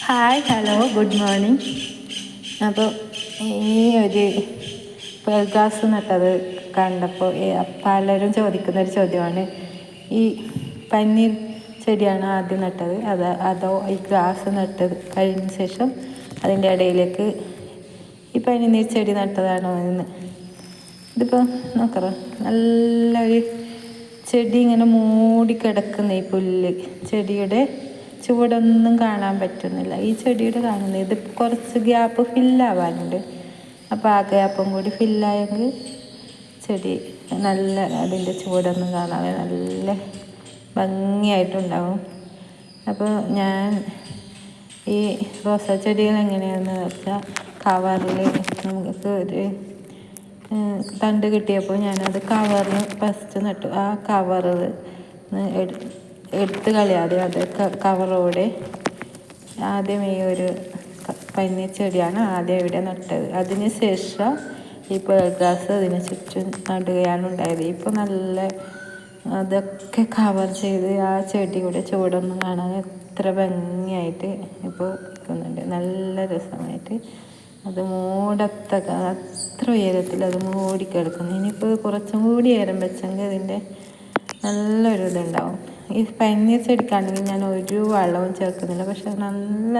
Hi hello good morning. അപ്പോൾ ഈ ഒരു ഗ്ലാസ് നട്ടത് കണ്ടപ്പോൾ പലരും ചോദിക്കുന്നൊരു ചോദ്യമാണ്, ഈ പന്നീർ ചെടിയാണ് ആദ്യം നട്ടത് അതോ ഈ ഗ്ലാസ് നട്ടത് കഴിഞ്ഞ ശേഷം അതിൻ്റെ ഇടയിലേക്ക് ഈ പനിനീർ ചെടി നട്ടതാണോ എന്ന്. ഇതിപ്പോൾ നോക്കാം, നല്ലൊരു ചെടി ഇങ്ങനെ മൂടിക്കിടക്കുന്ന ഈ പുല്ല് ചെടിയുടെ ചുവടൊന്നും കാണാൻ പറ്റുന്നില്ല. ഈ ചെടിയുടെ കാണുന്നത് ഇത് കുറച്ച് ഗ്യാപ്പ് ഫില്ലാവാനുണ്ട്. അപ്പോൾ ആ ഗ്യാപ്പും കൂടി ഫില്ലായെങ്കിൽ ചെടി നല്ല അതിൻ്റെ ചുവടൊന്നും കാണാതെ നല്ല ഭംഗിയായിട്ടുണ്ടാവും. അപ്പോൾ ഞാൻ ഈ റോസാ ചെടികൾ എങ്ങനെയാണെന്ന് വെച്ചാൽ കവറിൽ നമുക്ക് ഒരു തണ്ട് കിട്ടിയപ്പോൾ ഞാനത് കവറിൽ ഫസ്റ്റ് നട്ടു. ആ കവറ് എടുത്ത് കളയാതെ അത് കവറോടെ ആദ്യം ഈ ഒരു പന്നീർ ചെടിയാണ് ആദ്യം ഇവിടെ നട്ടത്. അതിന് ശേഷം ഈ പേൾ ഗ്രാസ് അതിന് ചുറ്റും നടുകയാണ് ഉണ്ടായത്. ഇപ്പോൾ നല്ല അതൊക്കെ കവർ ചെയ്ത് ആ ചെടിയുടെ ചുവടൊന്നും കാണാൻ എത്ര ഭംഗിയായിട്ട് ഇപ്പോൾ നിൽക്കുന്നുണ്ട്. നല്ല രസമായിട്ട് അത് അത്ര ഉയരത്തിൽ അത് മൂടിക്കിടക്കുന്നു. ഇനിയിപ്പോൾ കുറച്ചും കൂടി ഉയരം വെച്ചെങ്കിൽ ഇതിൻ്റെ നല്ലൊരു ഇതുണ്ടാവും. ഈ പന്നീർ ചെടിക്കാണെങ്കിൽ ഞാൻ ഒരു വളവും ചേർക്കുന്നില്ല, പക്ഷെ നല്ല